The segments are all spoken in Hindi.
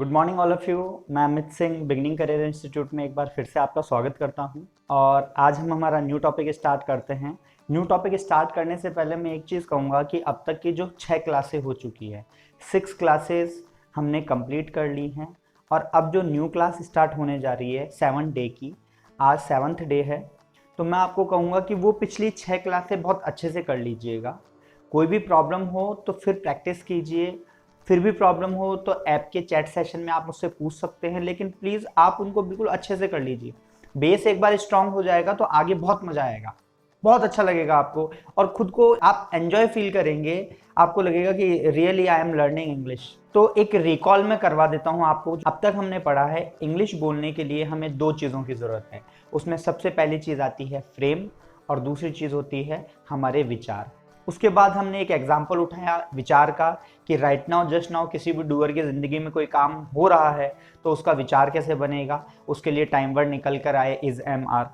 Good morning all of you. मैं Amit Singh beginning career institute में एक बार फिर से आपका स्वागत करता हूं और आज हम हमारा न्यू टॉपिक स्टार्ट करते हैं। न्यू टॉपिक स्टार्ट करने से पहले मैं एक चीज़ कहूँगा कि अब तक की जो 6 क्लासें हो चुकी है, 6 क्लासेस हमने कंप्लीट कर ली हैं और अब जो न्यू क्लास स्टार्ट होने जा रही है 7 डे की, आज 7th डे है, तो मैं आपको कहूँगा कि वो पिछली 6 क्लासें बहुत अच्छे से कर लीजिएगा। कोई भी प्रॉब्लम हो तो फिर प्रैक्टिस कीजिए, फिर भी प्रॉब्लम हो तो ऐप के चैट सेशन में आप मुझसे पूछ सकते हैं, लेकिन प्लीज़ आप उनको बिल्कुल अच्छे से कर लीजिए। बेस एक बार स्ट्रांग हो जाएगा तो आगे बहुत मज़ा आएगा, बहुत अच्छा लगेगा आपको और खुद को आप एंजॉय फील करेंगे। आपको लगेगा कि really I am learning English. तो एक रिकॉल में करवा देता हूँ आपको। अब तक हमने पढ़ा है इंग्लिश बोलने के लिए हमें 2 चीज़ों की ज़रूरत है। उसमें सबसे पहली चीज़ आती है फ्रेम और दूसरी चीज़ होती है हमारे विचार। उसके बाद हमने एक एग्जाम्पल उठाया विचार का कि राइट नाउ जस्ट नाउ किसी भी डूअर की ज़िंदगी में कोई काम हो रहा है तो उसका विचार कैसे बनेगा। उसके लिए टाइम वर्ड निकल कर आए इज एम आर।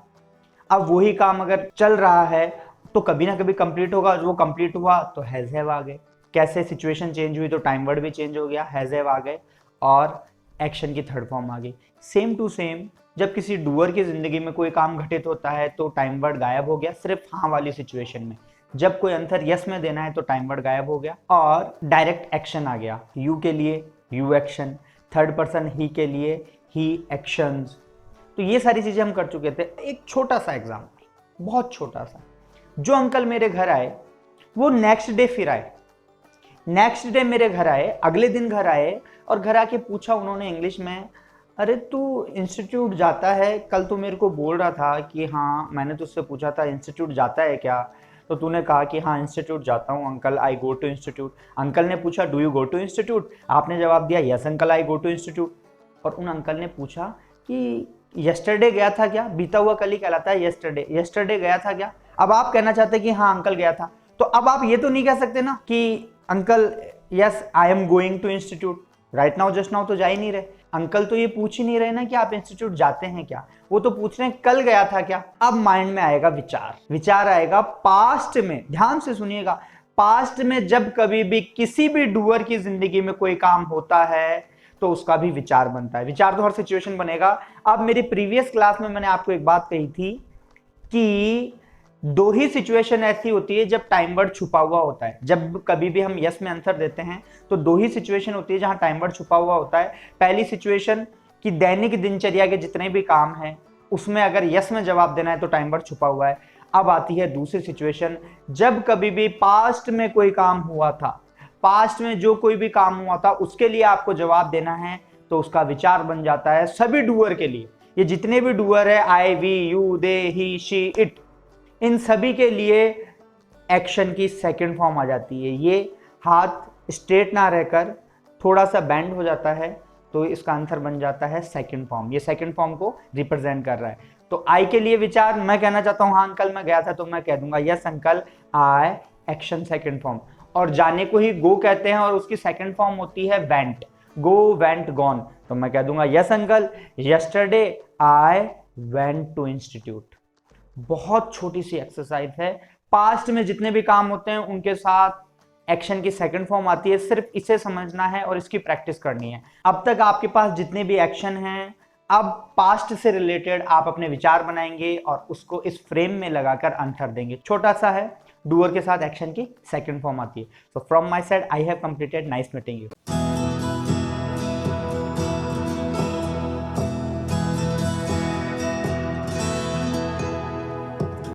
अब वही काम अगर चल रहा है तो कभी ना कभी कंप्लीट होगा, जो कंप्लीट हुआ तो हैज़ हैव आ गए। कैसे सिचुएशन चेंज हुई तो टाइम वर्ड भी चेंज हो गया, हैज़ हैव आ गए और एक्शन की थर्ड फॉर्म आ गई। सेम टू सेम जब किसी डूअर की ज़िंदगी में कोई काम घटित होता है तो टाइम वर्ड गायब हो गया सिर्फ हाँ वाली सिचुएशन में। जब कोई आंसर यस में देना है तो टाइम वर्ड गायब हो गया और डायरेक्ट एक्शन आ गया। यू के लिए यू एक्शन, थर्ड पर्सन ही के लिए ही एक्शंस। तो ये सारी चीज़ें हम कर चुके थे। एक छोटा सा एग्जाम्पल, बहुत छोटा सा, जो अंकल मेरे घर आए वो नेक्स्ट डे फिर आए, नेक्स्ट डे मेरे घर आए, अगले दिन घर आए और घर आके पूछा उन्होंने इंग्लिश में, अरे तू इंस्टीट्यूट जाता है? कल तो मेरे को बोल रहा था कि हाँ, मैंने तुझसे पूछा था इंस्टीट्यूट जाता है क्या, तो तूने कहा कि हाँ इंस्टीट्यूट जाता हूँ uncle, I go to institute. Uncle ने पूछा do you go to institute? आपने जवाब दिया yes uncle I go to institute. और उन अंकल ने पूछा कि यस्टरडे गया था क्या? बीता हुआ कल ही कहलाता है यस्टरडे, यस्टरडे गया था क्या? अब आप कहना चाहते हैं कि हाँ अंकल गया था, तो अब आप ये तो नहीं कह सकते ना कि uncle yes I am going to institute. Right now just now तो जा ही नहीं रहे अंकल, तो ये पूछ ही नहीं रहे ना कि आप इंस्टीट्यूट जाते हैं क्या, वो तो पूछ रहे हैं कल गया था क्या। अब माइंड में आएगा विचार, विचार आएगा पास्ट में। ध्यान से सुनिएगा, पास्ट में जब कभी भी किसी भी डूअर की जिंदगी में कोई काम होता है तो उसका भी विचार बनता है। विचार तो हर सिचुएशन बनेगा। अब मेरी प्रीवियस क्लास में मैंने आपको एक बात कही थी कि 2 ही सिचुएशन ऐसी होती है जब टाइम वर्ड छुपा हुआ होता है। जब कभी भी हम यस में आंसर देते हैं तो 2 ही सिचुएशन होती है जहां टाइम वर्ड छुपा हुआ होता है। पहली सिचुएशन कि दैनिक दिनचर्या के जितने भी काम हैं उसमें अगर यस में जवाब देना है तो टाइम वर्ड छुपा हुआ है। अब आती है दूसरी सिचुएशन, जब कभी भी पास्ट में कोई काम हुआ था, पास्ट में जो कोई भी काम हुआ था उसके लिए आपको जवाब देना है तो उसका विचार बन जाता है सभी डूअर के लिए। ये जितने भी डूअर है, I we you they he she it, इन सभी के लिए एक्शन की सेकंड फॉर्म आ जाती है। ये हाथ स्ट्रेट ना रहकर थोड़ा सा बेंड हो जाता है तो इसका आंसर बन जाता है सेकंड फॉर्म। ये सेकंड फॉर्म को रिप्रेजेंट कर रहा है। तो आई के लिए विचार, मैं कहना चाहता हूं हाँ अंकल मैं गया था, तो मैं कह दूंगा यस अंकल आई, एक्शन सेकंड फॉर्म। और जाने को ही गो कहते हैं और उसकी सेकंड फॉर्म होती है वेंट, गो वेंट गॉन, तो मैं कह दूंगा yes uncle yesterday I went to institute. बहुत छोटी सी एक्सरसाइज है। पास्ट में जितने भी काम होते हैं उनके साथ एक्शन की सेकंड फॉर्म आती है, सिर्फ इसे समझना है और इसकी प्रैक्टिस करनी है। अब तक आपके पास जितने भी एक्शन हैं, अब पास्ट से रिलेटेड आप अपने विचार बनाएंगे और उसको इस फ्रेम में लगाकर आंसर देंगे। छोटा सा है, डूअर के साथ एक्शन की सेकंड फॉर्म आती है। So from my side I have completed, nice meeting you.